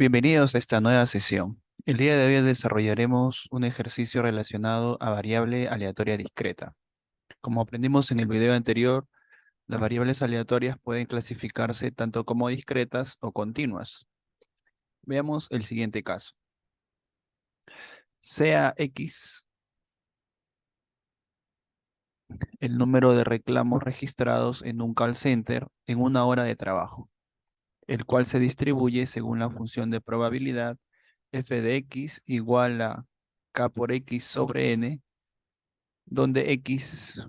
Bienvenidos a esta nueva sesión. El día de hoy desarrollaremos un ejercicio relacionado a variable aleatoria discreta. Como aprendimos en el video anterior, las variables aleatorias pueden clasificarse tanto como discretas o continuas. Veamos el siguiente caso. Sea X el número de reclamos registrados en un call center en una hora de trabajo, el cual se distribuye según la función de probabilidad f de x igual a k por x sobre n, donde x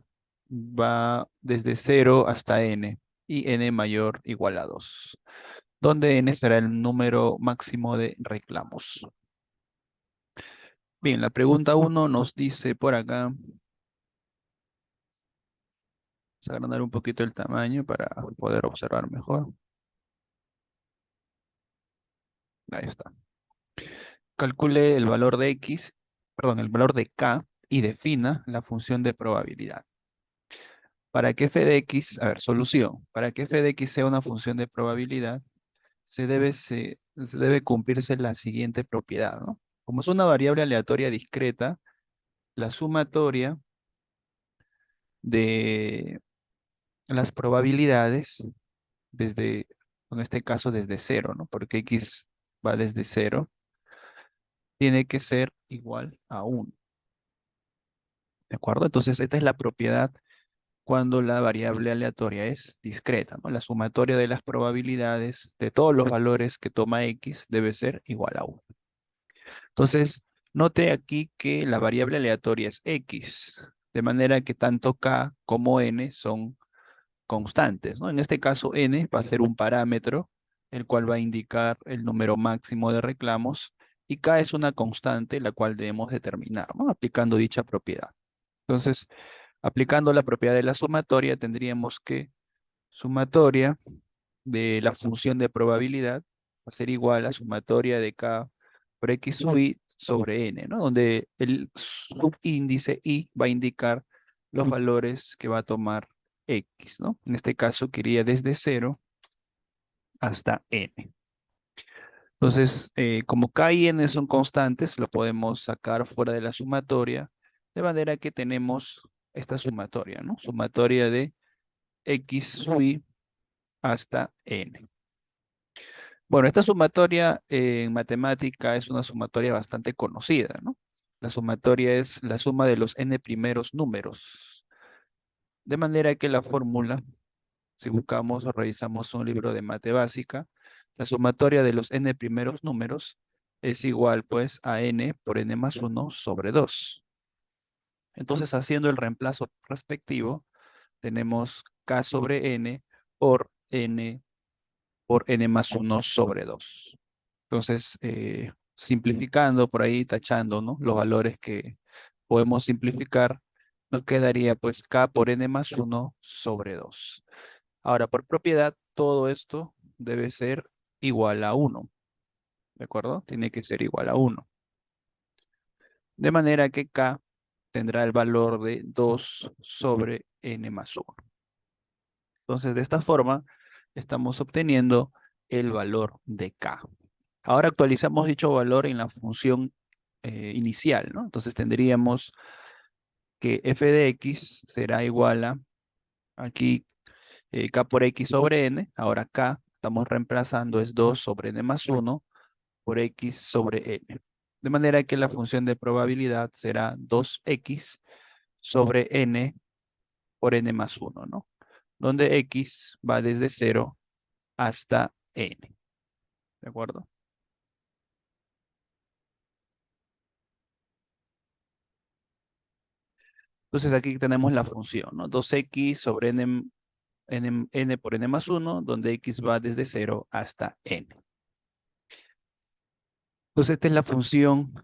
va desde 0 hasta n y n mayor igual a 2, donde n será el número máximo de reclamos. Bien, la pregunta 1 nos dice por acá, vamos a agrandar un poquito el tamaño para poder observar mejor. Ahí está. Calcule el valor de x, perdón, el valor de k y defina la función de probabilidad. Para que f de x, a ver, solución. Para que f de x sea una función de probabilidad, se debe cumplirse la siguiente propiedad, ¿no? Como es una variable aleatoria discreta, la sumatoria de las probabilidades desde, en este caso desde cero, ¿no? Porque x va desde cero, tiene que ser igual a 1, ¿de acuerdo? Entonces, esta es la propiedad cuando la variable aleatoria es discreta, ¿no? La sumatoria de las probabilidades de todos los valores que toma x debe ser igual a 1. Entonces, note aquí que la variable aleatoria es x, de manera que tanto k como n son constantes, ¿no? En este caso, n va a ser un parámetro, el cual va a indicar el número máximo de reclamos, y k es una constante, la cual debemos determinar, ¿no? Aplicando dicha propiedad. Entonces, aplicando la propiedad de la sumatoria, tendríamos que sumatoria de la función de probabilidad va a ser igual a sumatoria de k por x sub i sobre n, ¿no? Donde el subíndice i va a indicar los valores que va a tomar x, ¿no? En este caso, quería desde 0 hasta n. Entonces, como k y n son constantes, lo podemos sacar fuera de la sumatoria, de manera que tenemos esta sumatoria, ¿no? Sumatoria de x sub i hasta n. Bueno, esta sumatoria en matemática es una sumatoria bastante conocida, ¿no? La sumatoria es la suma de los n primeros números. De manera que la fórmula, si buscamos o revisamos un libro de mate básica, la sumatoria de los n primeros números es igual pues a n por n más 1 sobre 2. Entonces, haciendo el reemplazo respectivo, tenemos k sobre n por n más 1 sobre 2. Entonces, simplificando por ahí, tachando, ¿no? Los valores que podemos simplificar, nos quedaría pues k por n más 1 sobre 2. Ahora, por propiedad, todo esto debe ser igual a 1, ¿de acuerdo? Tiene que ser igual a 1. De manera que k tendrá el valor de 2 sobre n más 1. Entonces, de esta forma, estamos obteniendo el valor de k. Ahora actualizamos dicho valor en la función inicial, ¿no? Entonces tendríamos que f de x será igual a, aquí, k por x sobre n. Ahora k, estamos reemplazando, es 2 sobre n más 1 por x sobre n. De manera que la función de probabilidad será 2x sobre n por n más 1, ¿no? Donde x va desde 0 hasta n. ¿De acuerdo? Entonces aquí tenemos la función, ¿no? 2x sobre n por n más 1, donde x va desde 0 hasta n. Entonces esta es la función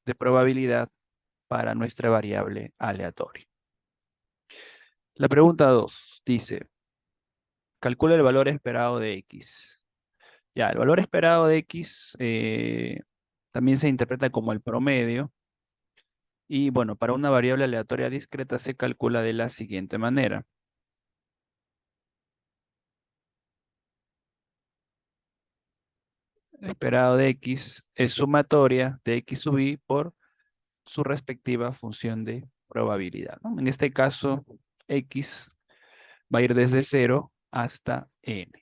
de probabilidad para nuestra variable aleatoria. La pregunta 2 dice, calcula el valor esperado de x. Ya, el valor esperado de x también se interpreta como el promedio. Y bueno, para una variable aleatoria discreta se calcula de la siguiente manera. esperado de X es sumatoria de X sub I por su respectiva función de probabilidad, ¿no? En este caso, X va a ir desde 0 hasta N.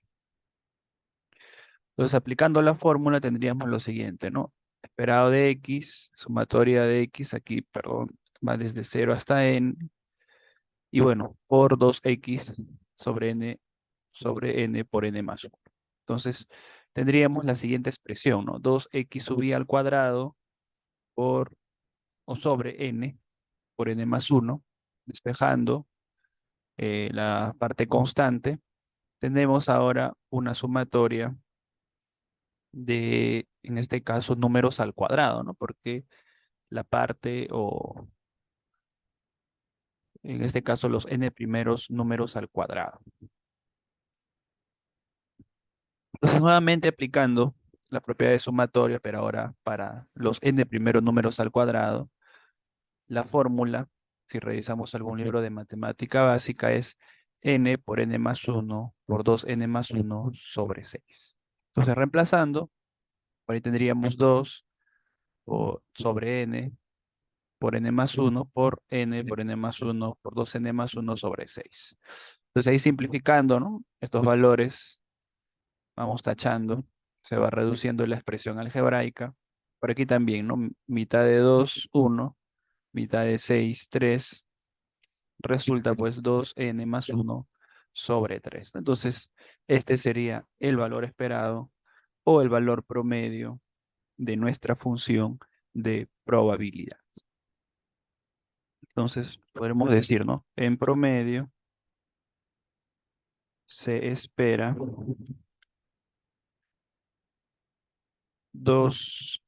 Entonces, aplicando la fórmula tendríamos lo siguiente, ¿no? Esperado de X, sumatoria de X, aquí, perdón, va desde 0 hasta N, y bueno, por 2X sobre N por N más 1. Entonces, tendríamos la siguiente expresión, ¿no? 2X sub I al cuadrado por, o sobre N por N más 1, despejando la parte constante, tenemos ahora una sumatoria de, en este caso, números al cuadrado, ¿no? Porque la parte, o en este caso, los n primeros números al cuadrado. Entonces, nuevamente aplicando la propiedad de sumatoria, pero ahora para los n primeros números al cuadrado, la fórmula, si revisamos algún libro de matemática básica, es n por n más 1 por 2n más 1 sobre 6. Entonces, reemplazando, por ahí tendríamos 2 sobre n por n más 1 por n por n más 1 por 2n más 1 sobre 6. Entonces, ahí simplificando, ¿no? Estos valores, vamos tachando, se va reduciendo la expresión algebraica. Por aquí también, ¿no? Mitad de 2, 1, mitad de 6, 3. Resulta pues 2n más 1 sobre 3. Entonces, este sería el valor esperado o el valor promedio de nuestra función de probabilidad. Entonces, podremos decir, ¿no? En promedio se espera 2n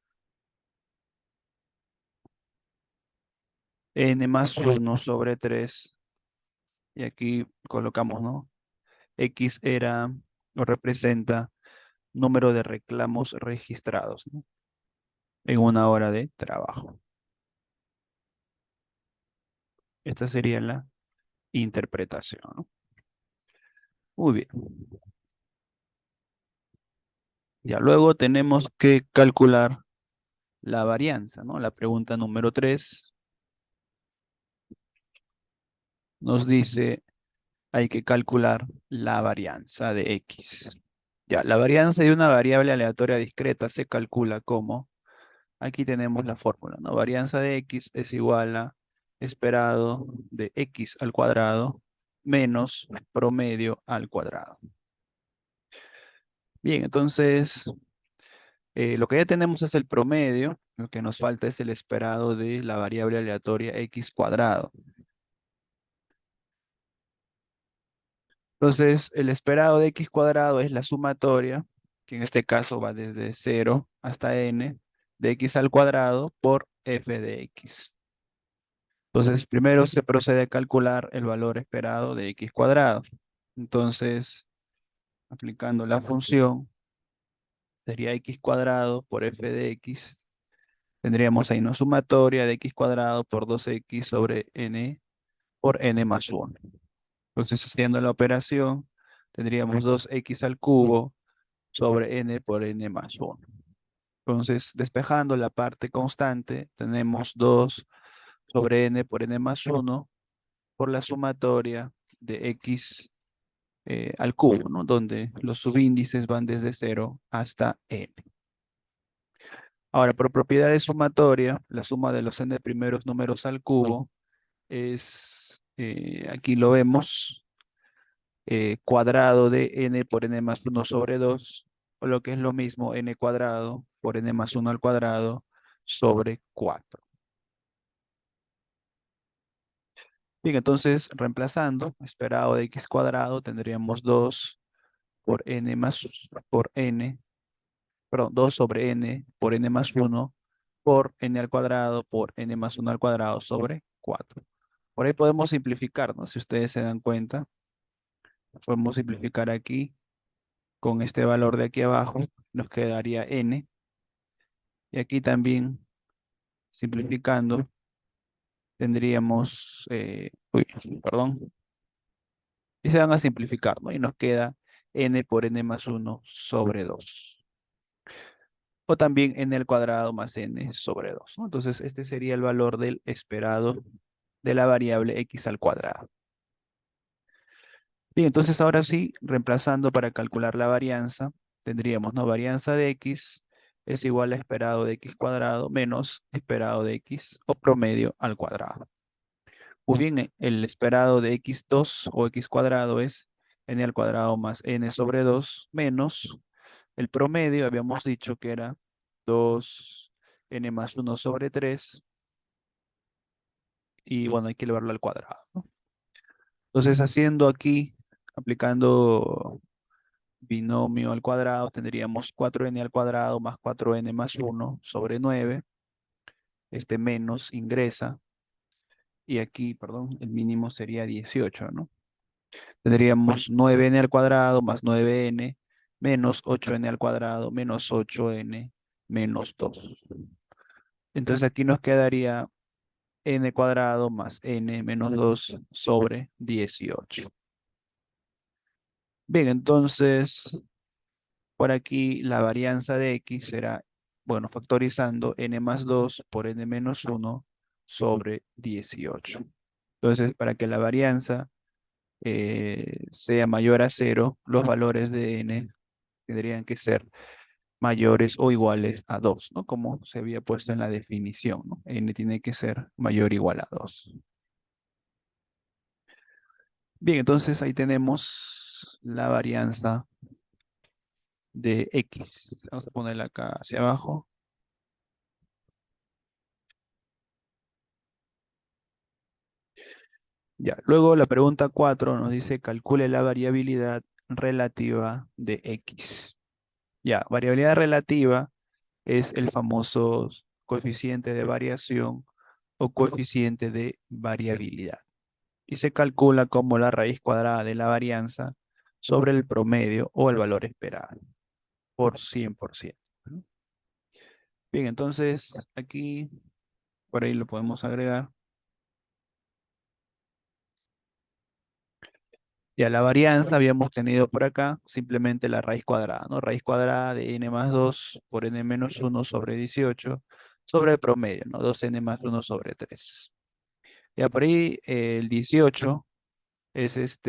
más 1 sobre 3. Y aquí colocamos, ¿no? X era o representa número de reclamos registrados, ¿no? En una hora de trabajo. Esta sería la interpretación, ¿no? Muy bien. Ya luego tenemos que calcular la varianza, ¿no? La pregunta número 3 nos dice, hay que calcular la varianza de X. Ya, la varianza de una variable aleatoria discreta se calcula como, aquí tenemos la fórmula, ¿no? Varianza de X es igual a esperado de X al cuadrado menos promedio al cuadrado. Bien, entonces, lo que ya tenemos es el promedio, lo que nos falta es el esperado de la variable aleatoria X cuadrado. Entonces, el esperado de X cuadrado es la sumatoria, que en este caso va desde 0 hasta n, de X al cuadrado por f de X. Entonces, primero se procede a calcular el valor esperado de X cuadrado. Entonces, aplicando la función, sería X cuadrado por f de X. Tendríamos ahí una sumatoria de X cuadrado por 2X sobre n por n más 1. Entonces, haciendo la operación, tendríamos 2X al cubo sobre n por n más 1. Entonces, despejando la parte constante, tenemos 2 sobre n por n más 1 por la sumatoria de x al cubo, ¿no? Donde los subíndices van desde 0 hasta n. Ahora, por propiedad de sumatoria, la suma de los n primeros números al cubo es, aquí lo vemos, cuadrado de n por n más 1 sobre 2, o lo que es lo mismo, n cuadrado por n más 1 al cuadrado sobre 4. Bien, entonces, reemplazando, esperado de x cuadrado, tendríamos 2 por n más, por n, perdón, 2 sobre n por n más 1 por n al cuadrado por n más 1 al cuadrado sobre 4. Por ahí podemos simplificar, ¿no? Si ustedes se dan cuenta, podemos simplificar aquí con este valor de aquí abajo, nos quedaría n. Y aquí también, simplificando, tendríamos, perdón, y se van a simplificar, ¿no? Y nos queda n por n más 1 sobre 2. o también n al cuadrado más n sobre 2, ¿no? Entonces, este sería el valor del esperado de la variable x al cuadrado. Bien, entonces ahora sí, reemplazando para calcular la varianza, tendríamos, ¿no? Varianza de x es igual a esperado de x cuadrado menos esperado de x o promedio al cuadrado. O bien, el esperado de x2 o x cuadrado es n al cuadrado más n sobre 2 menos el promedio, habíamos dicho que era 2n más 1 sobre 3 y bueno, hay que elevarlo al cuadrado, ¿no? Entonces, haciendo aquí, aplicando binomio al cuadrado, tendríamos 4n al cuadrado más 4n más 1 sobre 9. Este menos ingresa. Y aquí, perdón, el mínimo sería 18, ¿no? Tendríamos 9n al cuadrado más 9n menos 8n al cuadrado menos 8n menos 2. Entonces aquí nos quedaría n cuadrado más n menos 2 sobre 18. Bien, entonces por aquí la varianza de x será, bueno, factorizando n más 2 por n menos 1 sobre 18. Entonces, para que la varianza sea mayor a cero, los valores de n tendrían que ser mayores o iguales a 2, ¿no? Como se había puesto en la definición, ¿no? N tiene que ser mayor o igual a 2. Bien, entonces ahí tenemos la varianza de x. Vamos a ponerla acá hacia abajo. Ya, luego la pregunta 4 nos dice calcule la variabilidad relativa de x. Ya, variabilidad relativa es el famoso coeficiente de variación o coeficiente de variabilidad. Y se calcula como la raíz cuadrada de la varianza sobre el promedio o el valor esperado por 100%. ¿No? Bien, entonces aquí, por ahí lo podemos agregar. Ya la varianza habíamos tenido por acá simplemente la raíz cuadrada, ¿no? Raíz cuadrada de n más 2 por n menos 1 sobre 18 sobre el promedio, ¿no? 2n más 1 sobre 3. Ya por ahí el 18 es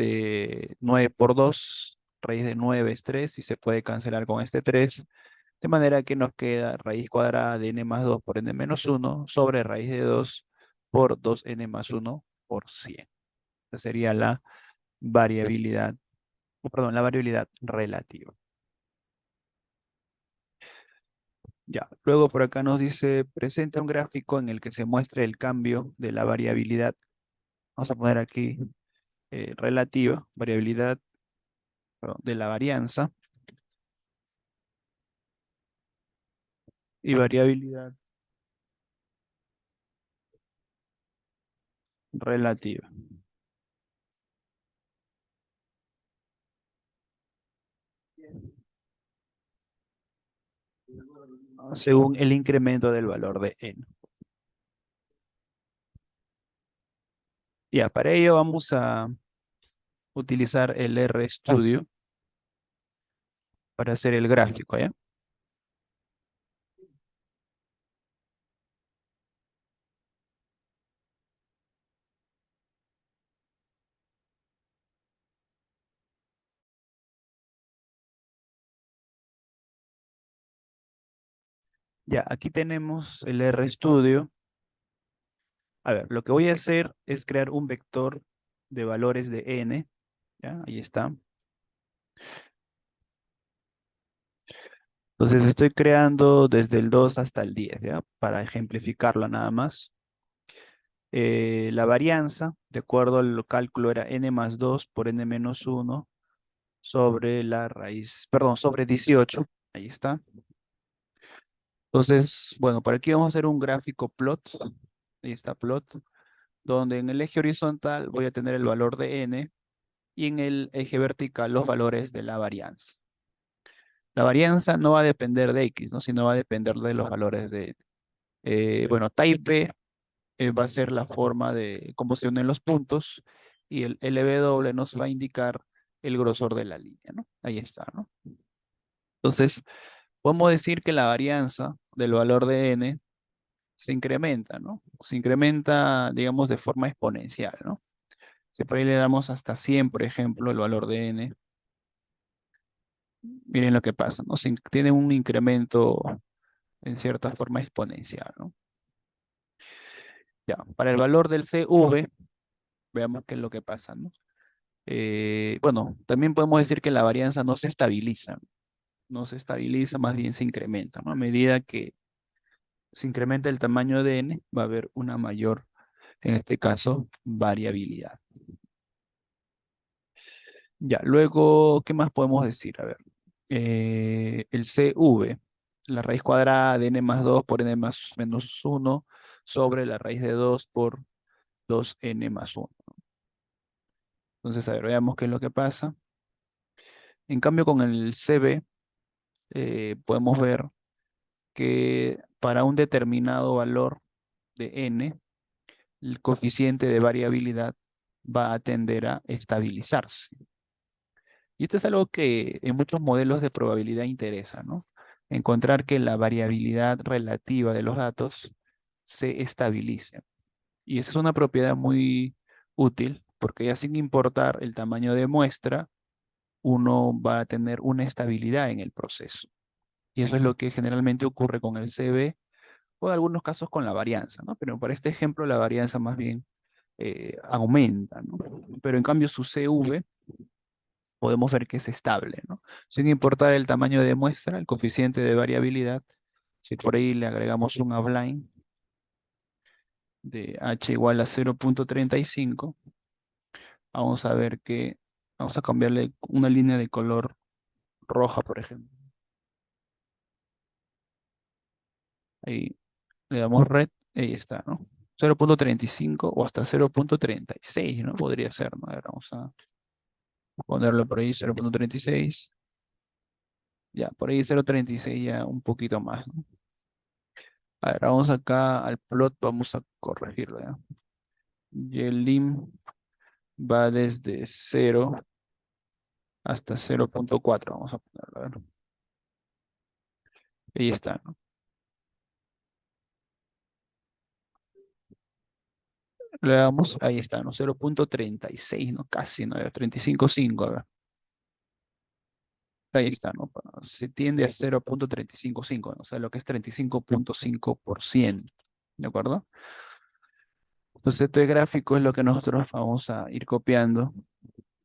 9 por 2, raíz de 9 es 3 y se puede cancelar con este 3, de manera que nos queda raíz cuadrada de n más 2 por n menos 1 sobre raíz de 2 por 2n más 1 por 100. Esa sería la variabilidad, perdón, la variabilidad relativa. Ya, luego por acá nos dice, presenta un gráfico en el que se muestre el cambio de la variabilidad. Vamos a poner aquí relativa, variabilidad, perdón, de la varianza y variabilidad relativa, ¿no? Según el incremento del valor de n. Ya, para ello vamos a utilizar el RStudio para hacer el gráfico, ¿ya? Ya, aquí tenemos el RStudio. A ver, lo que voy a hacer es crear un vector de valores de n, ¿ya? Ahí está. Entonces estoy creando desde el 2 hasta el 10, ¿ya? Para ejemplificarlo nada más. La varianza, de acuerdo al cálculo, era n más 2 por n menos 1 sobre la raíz, perdón, sobre 18. Ahí está. Entonces, bueno, por aquí vamos a hacer un gráfico plot. Ahí está plot, donde en el eje horizontal voy a tener el valor de n y en el eje vertical los valores de la varianza. La varianza no va a depender de x, ¿no? Sino va a depender de los valores de, bueno, type va a ser la forma de cómo se unen los puntos y el LW nos va a indicar el grosor de la línea, ¿no? Ahí está, ¿no? Entonces, podemos decir que la varianza del valor de n se incrementa, ¿no? Se incrementa, digamos, de forma exponencial, ¿no? Si por ahí le damos hasta 100, por ejemplo, el valor de n, miren lo que pasa, ¿no? Tiene un incremento en cierta forma exponencial, ¿no? Ya, para el valor del CV, veamos qué es lo que pasa, ¿no? Bueno, también podemos decir que la varianza no se estabiliza, no se estabiliza, más bien se incrementa, ¿no? A medida que se incrementa el tamaño de n, va a haber una mayor, en este caso, variabilidad. Ya, luego, ¿qué más podemos decir? A ver, el CV, la raíz cuadrada de n más 2 por n más menos uno sobre la raíz de 2 por 2n más uno. Entonces, a ver, veamos qué es lo que pasa. En cambio, con el CV, podemos ver que para un determinado valor de n, el coeficiente de variabilidad va a tender a estabilizarse. Y esto es algo que en muchos modelos de probabilidad interesa, ¿no? Encontrar que la variabilidad relativa de los datos se estabilice. Y esa es una propiedad muy útil porque ya sin importar el tamaño de muestra, uno va a tener una estabilidad en el proceso. Y eso es lo que generalmente ocurre con el CV o en algunos casos con la varianza, ¿no? Pero para este ejemplo la varianza más bien aumenta, ¿no? Pero en cambio su CV podemos ver que es estable, ¿no? Sin importar el tamaño de muestra, el coeficiente de variabilidad, si por ahí le agregamos un outline de h igual a 0,35, vamos a ver que vamos a cambiarle una línea de color roja, por ejemplo. Ahí le damos red, ahí está, ¿no? 0,35 o hasta 0,36, ¿no? Podría ser, ¿no? A ver, vamos a ponerlo por ahí, 0,36. Ya, por ahí 0,36 ya un poquito más, ¿no? A ver, vamos acá al plot, vamos a corregirlo, ¿ya? Y el lim va desde 0 hasta 0,4, vamos a ponerlo, a ver. Ahí está, ¿no? Le damos, ahí está, ¿no? 0,36, ¿no? Casi, ¿no? 35,5, a ver. Ahí está, ¿no? Se tiende a 0,355, ¿no? O sea, lo que es 35,5%, ¿de acuerdo? Entonces, este gráfico es lo que nosotros vamos a ir copiando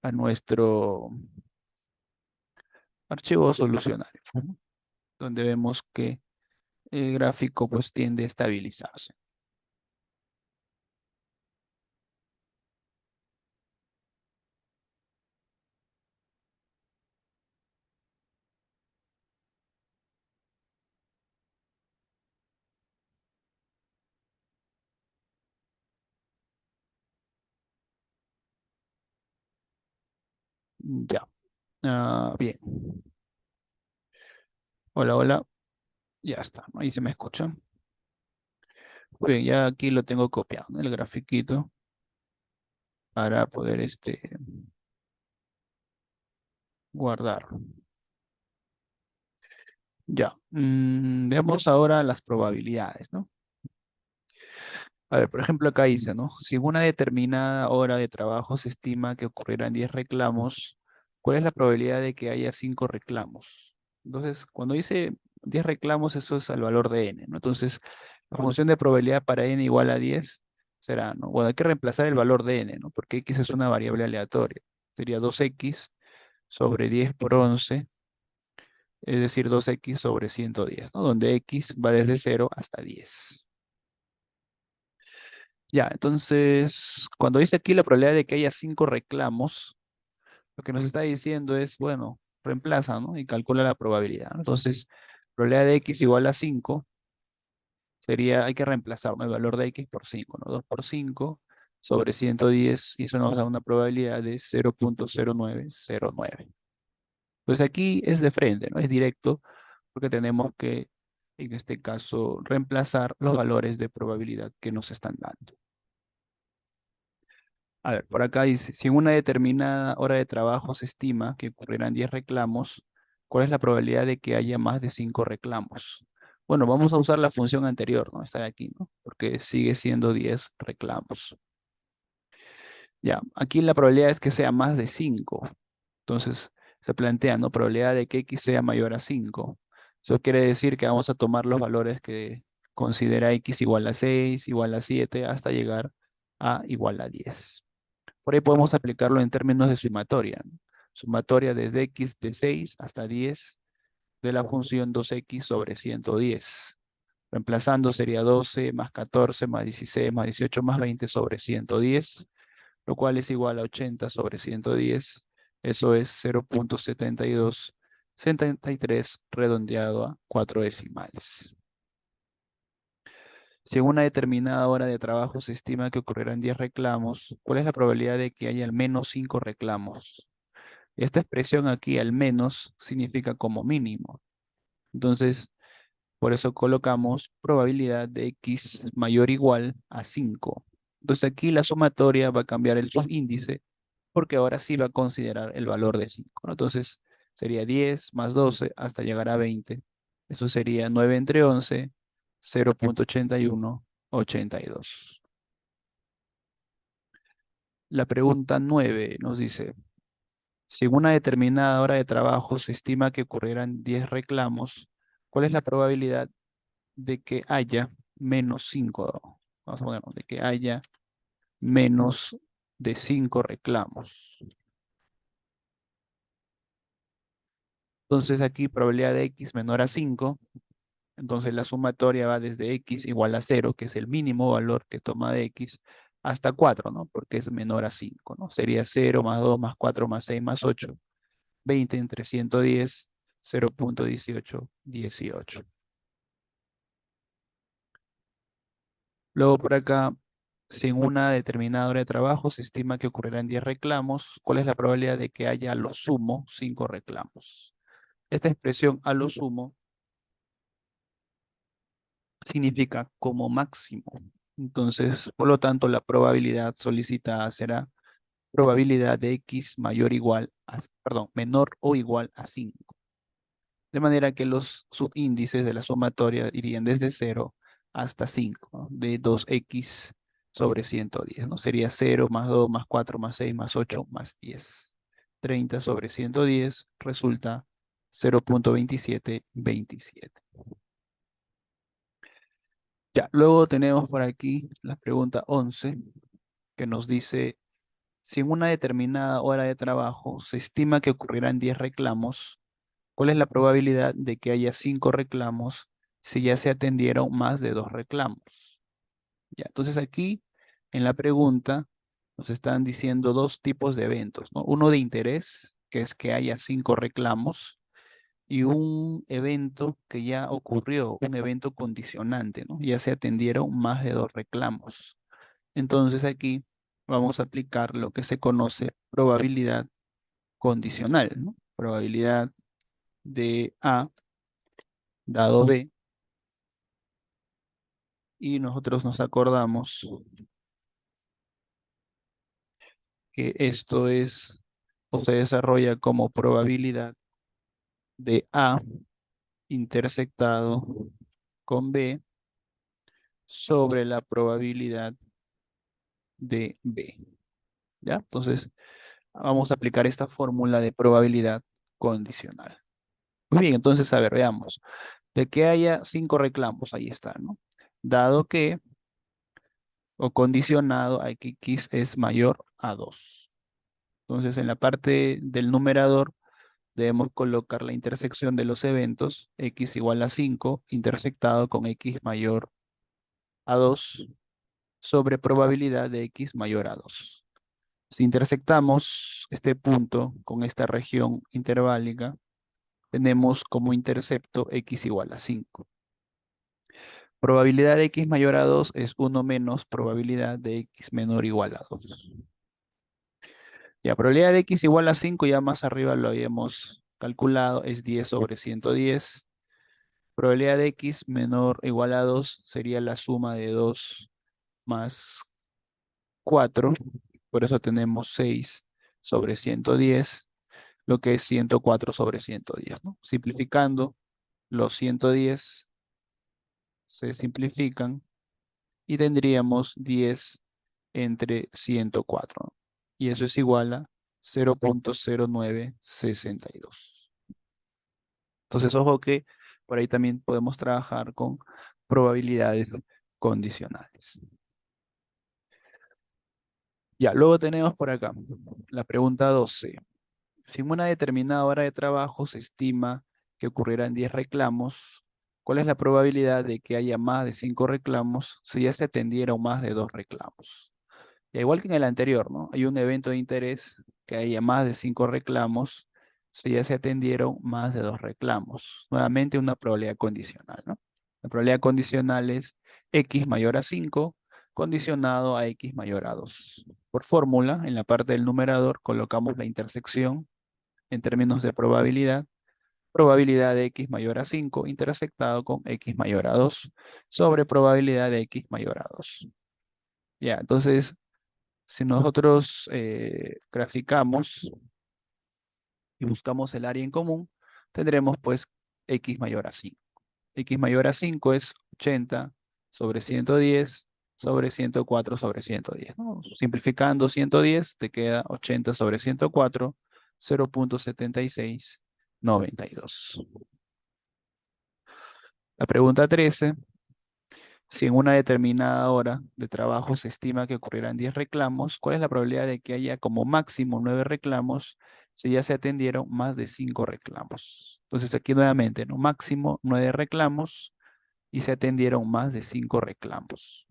a nuestro archivo solucionario, ¿no? Donde vemos que el gráfico pues tiende a estabilizarse. Ya. Bien. Hola, hola. Ya está, ¿no? Ahí se me escucha. Muy bien, ya aquí lo tengo copiado, ¿no? El grafiquito para poder guardarlo. Ya. Veamos ahora las probabilidades, ¿no? A ver, por ejemplo, acá dice, ¿no? Si en una determinada hora de trabajo se estima que ocurrirán 10 reclamos, ¿cuál es la probabilidad de que haya 5 reclamos? Entonces, cuando dice 10 reclamos, eso es al valor de n, ¿no? Entonces, la función de probabilidad para n igual a 10 será, ¿no? Bueno, hay que reemplazar el valor de n, ¿no? Porque x es una variable aleatoria. Sería 2x sobre 10 por 11, es decir, 2x sobre 110, ¿no? Donde x va desde 0 hasta 10. Ya, entonces, cuando dice aquí la probabilidad de que haya 5 reclamos, lo que nos está diciendo es, bueno, reemplaza, ¿no? Y calcula la probabilidad, ¿no? Entonces, probabilidad de x igual a 5 sería, hay que reemplazar, ¿no? El valor de x por 5, ¿no? 2 por 5 sobre 110, y eso nos da una probabilidad de 0,0909. Pues aquí es de frente, ¿no? Es directo, porque tenemos que, en este caso, reemplazar los valores de probabilidad que nos están dando. A ver, por acá dice, si en una determinada hora de trabajo se estima que ocurrirán 10 reclamos, ¿Cuál es la probabilidad de que haya más de 5 reclamos? Bueno, vamos a usar la función anterior, ¿no? Esta de aquí, ¿no? Porque sigue siendo 10 reclamos. Ya, aquí la probabilidad es que sea más de 5. Entonces, se plantea, ¿no? Probabilidad de que X sea mayor a 5. Eso quiere decir que vamos a tomar los valores que considera X igual a 6, igual a 7, hasta llegar a igual a 10. Por ahí podemos aplicarlo en términos de sumatoria, ¿no? Sumatoria desde X de 6 hasta 10 de la función 2X sobre 110. Reemplazando sería 12 más 14 más 16 más 18 más 20 sobre 110, lo cual es igual a 80 sobre 110. Eso es 0.7273 redondeado a 4 decimales. Si en una determinada hora de trabajo se estima que ocurrirán 10 reclamos, ¿cuál es la probabilidad de que haya al menos 5 reclamos? Esta expresión aquí, al menos, significa como mínimo. Entonces, por eso colocamos probabilidad de X mayor o igual a 5. Entonces aquí la sumatoria va a cambiar el subíndice porque ahora sí va a considerar el valor de 5, ¿no? Entonces sería 10 más 12 hasta llegar a 20. Eso sería 9 entre 11, 0.81, 82. La pregunta 9 nos dice, si en una determinada hora de trabajo se estima que ocurrirán 10 reclamos, ¿cuál es la probabilidad de que haya menos 5? Vamos a ponerlo, de que haya menos de 5 reclamos. Entonces aquí probabilidad de X menor a 5. Entonces la sumatoria va desde X igual a 0, que es el mínimo valor que toma de X, hasta 4, ¿no? Porque es menor a 5, ¿no? Sería 0 más 2 más 4 más 6 más 8, 20 entre 110, 0.18, 18. Luego por acá, si en una determinada hora de trabajo se estima que ocurrirán 10 reclamos, ¿cuál es la probabilidad de que haya a lo sumo 5 reclamos? Esta expresión a lo sumo significa como máximo. Entonces, por lo tanto, la probabilidad solicitada será probabilidad de X mayor o igual a, perdón, menor o igual a 5. De manera que los subíndices de la sumatoria irían desde 0 hasta 5, ¿no? De 2X sobre 110, ¿no? Sería 0 más 2 más 4 más 6 más 8 más 10. 30 sobre 110 resulta 0.2727. Ya, luego tenemos por aquí la pregunta 11, que nos dice, si en una determinada hora de trabajo se estima que ocurrirán 10 reclamos, ¿cuál es la probabilidad de que haya 5 reclamos si ya se atendieron más de 2 reclamos? Ya, entonces aquí en la pregunta nos están diciendo dos tipos de eventos, ¿no? Uno de interés, que es que haya 5 reclamos, y un evento que ya ocurrió, un evento condicionante, ¿no? Ya se atendieron más de 2 reclamos. Entonces aquí vamos a aplicar lo que se conoce probabilidad condicional, ¿no? Probabilidad de A dado B, y nosotros nos acordamos que esto es o se desarrolla como probabilidad de A intersectado con B sobre la probabilidad de B. ¿Ya? Entonces, vamos a aplicar esta fórmula de probabilidad condicional. Muy bien, entonces, a ver, veamos. De que haya 5 reclamos, ahí está, ¿no? Dado que, o condicionado a que X es mayor a 2. Entonces, en la parte del numerador, debemos colocar la intersección de los eventos, X igual a 5, intersectado con X mayor a 2, sobre probabilidad de X mayor a 2. Si intersectamos este punto con esta región interválica, tenemos como intercepto X igual a 5. Probabilidad de X mayor a 2 es 1 menos probabilidad de X menor o igual a 2. La probabilidad de X igual a 5, ya más arriba lo habíamos calculado, es 10 sobre 110. Probabilidad de X menor o igual a 2 sería la suma de 2 más 4. Por eso tenemos 6 sobre 110. lo que es 104 sobre 110, ¿no? Simplificando, los 110 se simplifican y tendríamos 10 entre 104, ¿no? Y eso es igual a 0.0962. Entonces, ojo que por ahí también podemos trabajar con probabilidades condicionales. Ya, luego tenemos por acá la pregunta 12. Si en una determinada hora de trabajo se estima que ocurrirán 10 reclamos, ¿cuál es la probabilidad de que haya más de 5 reclamos si ya se atendieron más de 2 reclamos? Ya, igual que en el anterior, ¿no? Hay un evento de interés que haya más de 5 reclamos si ya se atendieron más de 2 reclamos. Nuevamente una probabilidad condicional, ¿no? La probabilidad condicional es x mayor a 5 condicionado a x mayor a 2. Por fórmula, en la parte del numerador colocamos la intersección en términos de probabilidad, probabilidad de x mayor a 5 intersectado con x mayor a 2 sobre probabilidad de x mayor a 2. Ya, entonces, si nosotros graficamos y buscamos el área en común, tendremos pues x mayor a 5. X mayor a 5 es 80 sobre 110 sobre 104 sobre 110, ¿no? Simplificando 110, te queda 80 sobre 104, 0.7692. La pregunta 13. Si en una determinada hora de trabajo se estima que ocurrirán 10 reclamos, ¿cuál es la probabilidad de que haya como máximo 9 reclamos si ya se atendieron más de 5 reclamos? Entonces aquí nuevamente, ¿no? Máximo 9 reclamos y se atendieron más de 5 reclamos.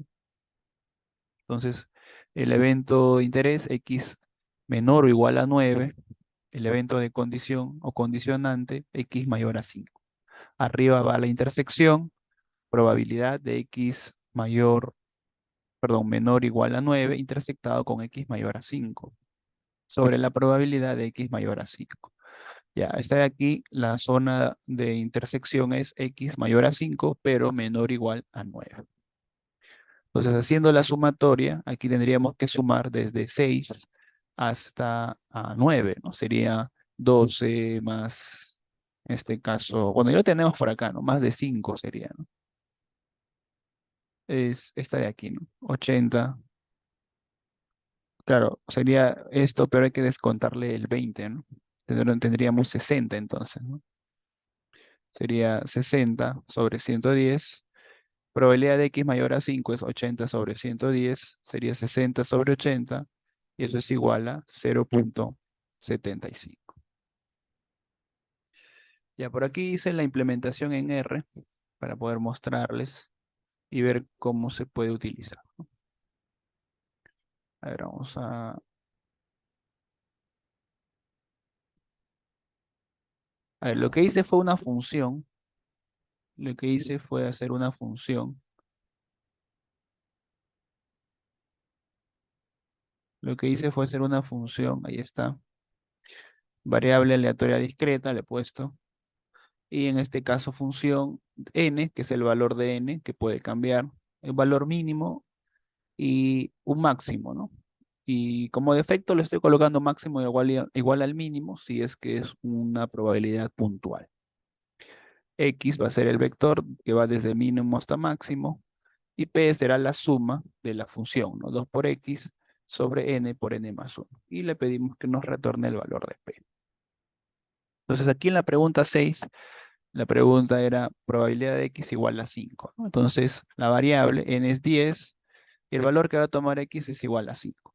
Entonces, el evento de interés x menor o igual a 9, el evento de condición o condicionante x mayor a 5. Arriba va la intersección, probabilidad de x mayor, perdón, menor o igual a 9 intersectado con x mayor a 5 sobre la probabilidad de x mayor a 5. Ya, está de aquí, la zona de intersección es x mayor a 5, pero menor o igual a 9. Entonces, haciendo la sumatoria, aquí tendríamos que sumar desde 6 hasta 9, ¿no? Sería 12 más, en este caso, bueno, ya lo tenemos por acá, ¿no? Más de 5 sería, ¿no? Es esta de aquí, ¿no? 80, claro, sería esto, pero hay que descontarle el 20, ¿no? Tendríamos 60 entonces, ¿no? Sería 60 sobre 110. Probabilidad de x mayor a 5 es 80 sobre 110, sería 60 sobre 80, y eso es igual a 0.75. Ya por aquí hice la implementación en R para poder mostrarles y ver cómo se puede utilizar, ¿no? A ver, a ver, lo que hice fue una función, lo que hice fue hacer una función, lo que hice fue hacer una función, ahí está, variable aleatoria discreta, le he puesto, y en este caso función n, que es el valor de n, que puede cambiar, el valor mínimo y un máximo, ¿no? Y como defecto le estoy colocando máximo igual al mínimo si es que es una probabilidad puntual. X va a ser el vector que va desde mínimo hasta máximo y P será la suma de la función, ¿no? 2 por X sobre n por n más 1. Y le pedimos que nos retorne el valor de P. Entonces aquí en la pregunta 6, la pregunta era probabilidad de X igual a 5, ¿no? Entonces la variable n es 10 y el valor que va a tomar X es igual a 5.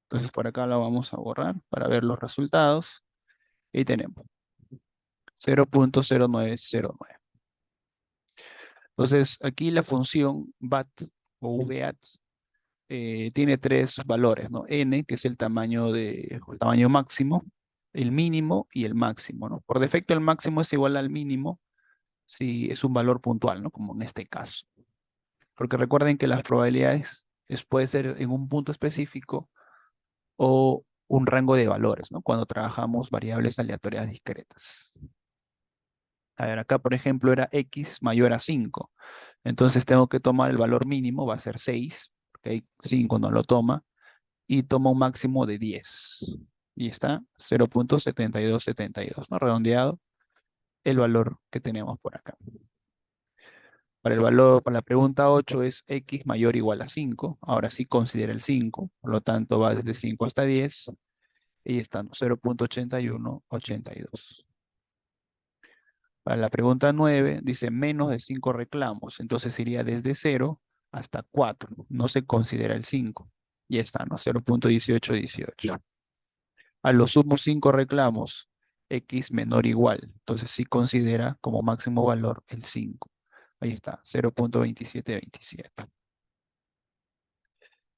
Entonces por acá lo vamos a borrar para ver los resultados. Y tenemos 0.0909. Entonces aquí la función BAT o VAT tiene tres valores, ¿no? N, que es el tamaño máximo, el mínimo y el máximo, ¿no? Por defecto el máximo es igual al mínimo si es un valor puntual, ¿no? Como en este caso. Porque recuerden que las probabilidades puede ser en un punto específico o un rango de valores, ¿no? Cuando trabajamos variables aleatorias discretas. A ver, acá por ejemplo era x mayor a 5. Entonces tengo que tomar el valor mínimo, va a ser 6, porque ahí 5 no lo toma, y toma un máximo de 10. Y está 0,7272, ¿no? Redondeado el valor que tenemos por acá. Para la pregunta 8 es x mayor o igual a 5. Ahora sí considera el 5, por lo tanto va desde 5 hasta 10. Y está, ¿no? 0,8182. Para la pregunta 9 dice menos de 5 reclamos, entonces iría desde 0 hasta 4. No se considera el 5. Ya está, ¿no? 0,1818. A los sumos 5 reclamos, x menor o igual. Entonces sí considera como máximo valor el 5. Ahí está, 0,2727.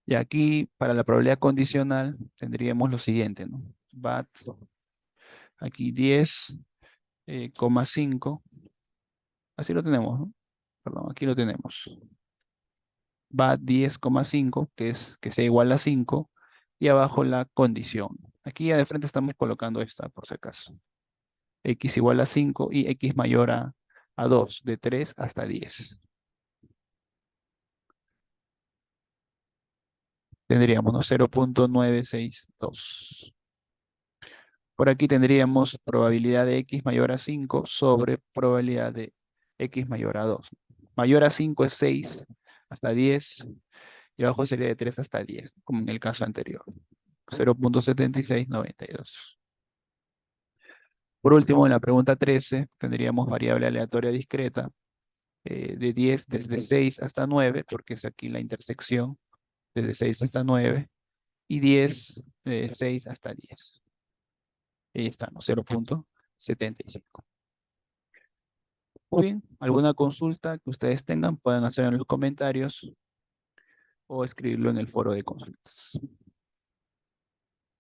Y aquí, para la probabilidad condicional, tendríamos lo siguiente, ¿no? VAT, aquí 10,5. Así lo tenemos, ¿no? Perdón, aquí lo tenemos. VAT 10,5, que es que sea igual a 5, y abajo la condición. Aquí ya de frente estamos colocando esta, por si acaso. X igual a 5 y X mayor a 2, de 3 hasta 10. Tendríamos, ¿no? 0,962. Por aquí tendríamos probabilidad de X mayor a 5 sobre probabilidad de X mayor a 2. Mayor a 5 es 6 hasta 10 y abajo sería de 3 hasta 10, como en el caso anterior. 0,7692. Por último, en la pregunta 13 tendríamos variable aleatoria discreta de 10 desde 6 hasta 9, porque es aquí la intersección desde 6 hasta 9, y 10 de 6 hasta 10. Ahí está, ¿no? 0,75. Muy bien, alguna consulta que ustedes tengan pueden hacer en los comentarios o escribirlo en el foro de consultas.